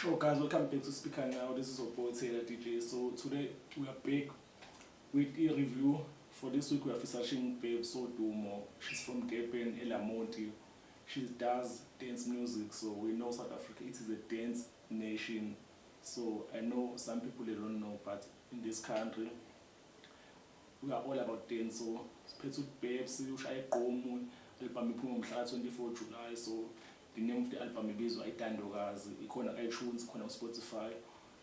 Sure guys, welcome back to Speaker Now. This is your boy Thela DJ. So today we are back with a review. For this week we are researching babe Wodumo. She's from Durban, ELamont. She does dance music, so we know South Africa, it is a dance nation. So I know some people they don't know, but in this country we are all about dance. So siphethe babe ushaye igqomu, album iphuma ngomhla 24 July. So the name of the album ibizwa Idandokazi. Ikhona iTunes, ikhona Spotify,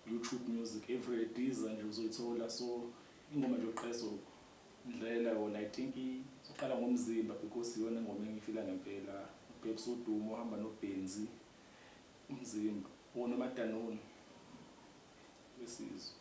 YouTube Music, every Deezer nje uzoyithola. So ingoma nje oqeso Thela yona I think izoqala ngomzimba because iyona ingoma engifila ngempela. Babe Wodumo hamba no Benzy umzimba wona Madanon wesizwe.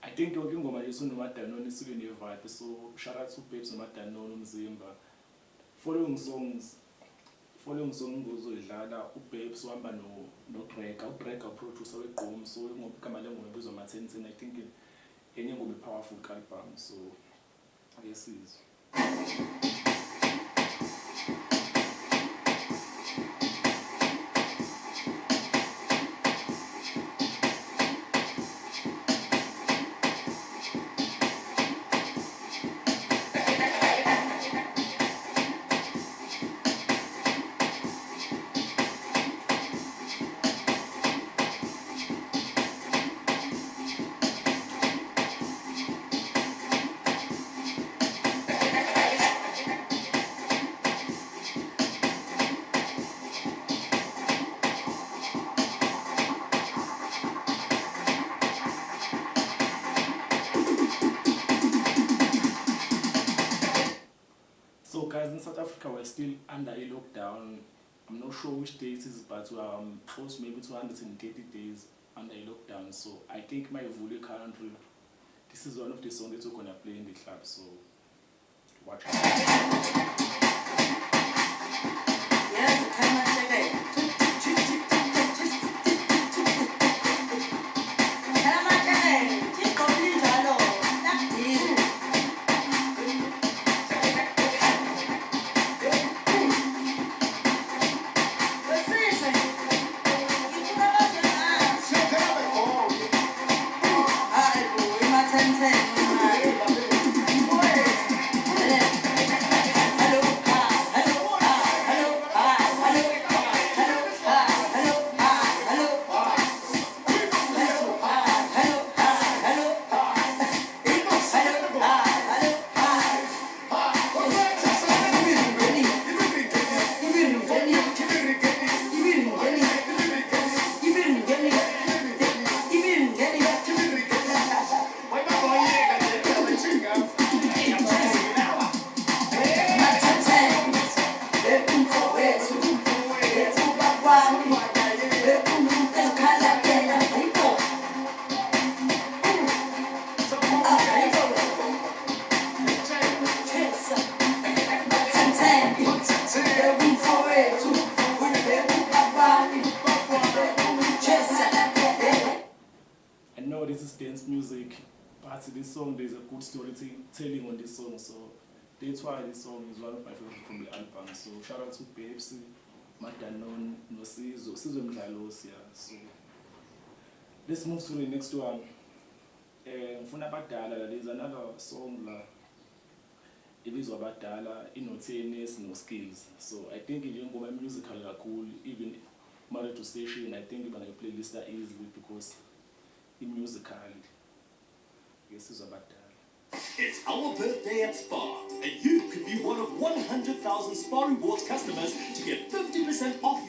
I think yonke ingoma leso noMadanon isuke ne-vibe, so shout out to babes noMadanon Umziba. Following songs ngozodlala ubabes uhamba no-Drake, uDrake uproducer weGqom, so igama lengoma ibizwa Mampintsa. I think enye ingoma powerful album, so ayesizwe. So guys, in South Africa we're still under a lockdown. I'm not sure which date it is, but we are close maybe to 130 days under a lockdown. So I think my Vulu country, this is one of the songs that we're gonna play in the club. So watch out. This is dance music. But this song, there's a good story telling on this song, so that's why this song is one of my favorites from the album. So shout out to Benzy, Madanon, Sizwe Mdlalos, yeah. So let's move to the next one. For Abadala, there's another song it is Abadala, inothenes, no skills. So I think in my musical are cool, even married to station, I think even I playlist that easily because in musical, yes, it's Abadala. It's our birthday at Spar, and you could be one of 100,000 Spar Rewards customers to get 50% off.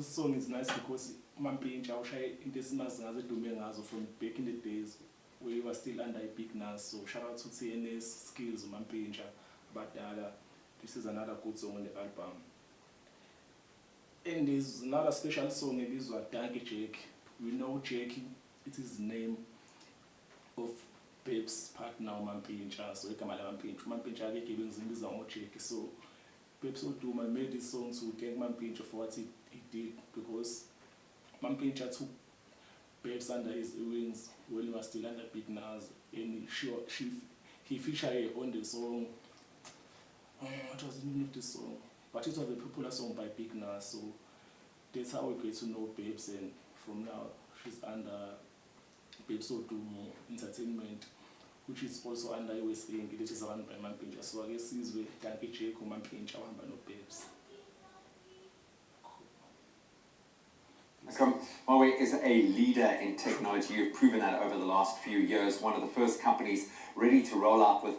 Song is nice because Mampintsa into from back in the days where we were still under a big Nas. So shout out to TNS, Skillz, Mampintsa, Abadala. This is another good song on the album. And there's another special song, and this was Dankie Jackie. We know Jackie, it is the name of Pep's partner Mampintsa. So Mampintsa giving Jackie. So Pep's Wodumo made this song to thank Mampintsa for what he did, because Mampintsa took Pep's under his wings when he was still under Big Nas, and he featured on the song. What was the name of this song? But it was a popular song by Big Nas, so that's how we get to know Pep's, and from now she's under Pep's Wodumo Entertainment, which is also under USA, which is run by Mampintsa. So I guess he's with Dankie Jackie or Mampintsa, one by no Pep's. Huawei is a leader in technology. You've proven that over the last few years. One of the first companies ready to roll out with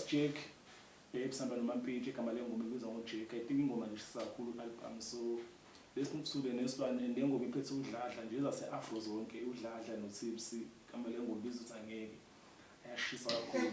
Jack babes hamba noMampintsa igama lengoma ibizwa ngoJack. I think ingoma nje sisakhulu album, so let's move to the next one. And lengoma iphethe uDladla nje zase-afro zonke, uDladla noTipcee, igama lengoma ibizwa ukuthi Angeke, ayashisa kakhulu.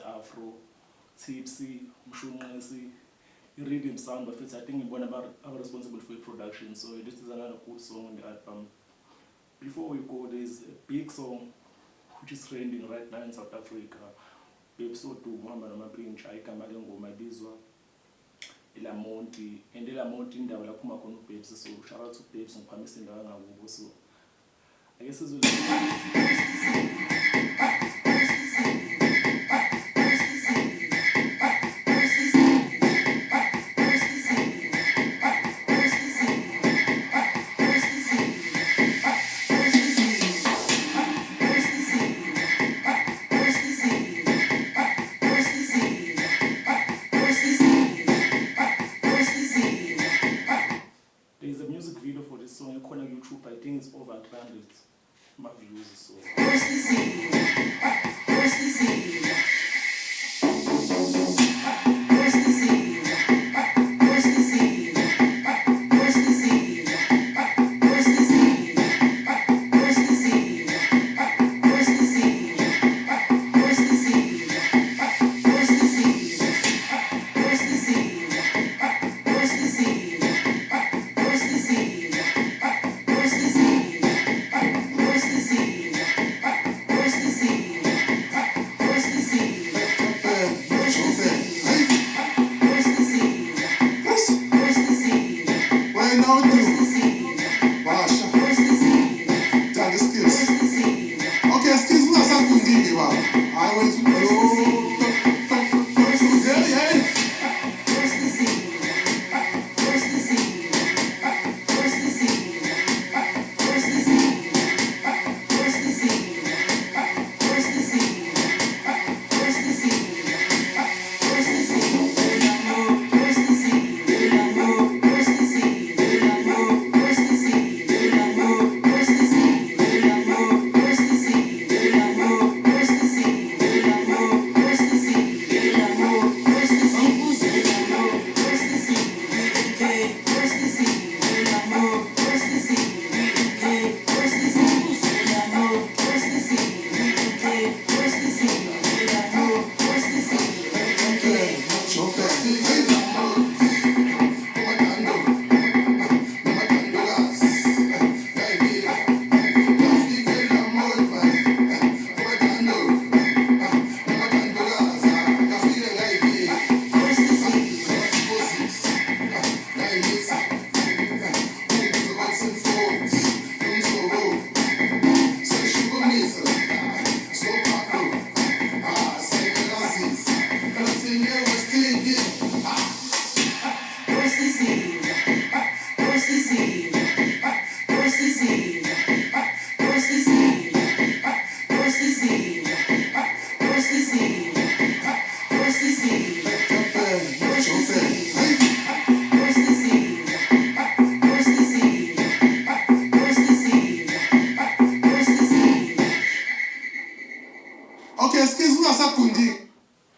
Afro, Tipcee, Mshunqisi, rhythm sound, but I think one of our responsible for production. So this is another good song on the album. Before we go, there's a big song which is trending right now in South Africa. Wodumo Mampintsa igama lengoma ibizwa ELamont, and ELamont indawo lapho uma khona uBabes. So shout out to Babes ngiphamise indawo ngakubo. So I guess it's YouTube, I think it's over 300 views. So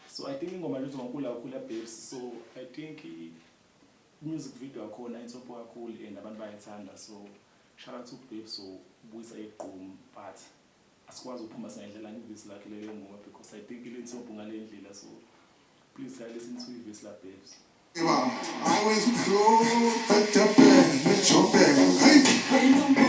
So I think ingoma lethu ngonkulu kakhulu babes. So I think music video akhona insopho kakhulu and abantu bayayithanda. So shout out to babes so ubuyisa igqom but asikwazi ukuphuma sendlela ngivisi lakhe leyo ngoma because I think ile insopho ngale ndlela so please listen to ivisi la babes. I went to go at the bed, with your bag. Hey!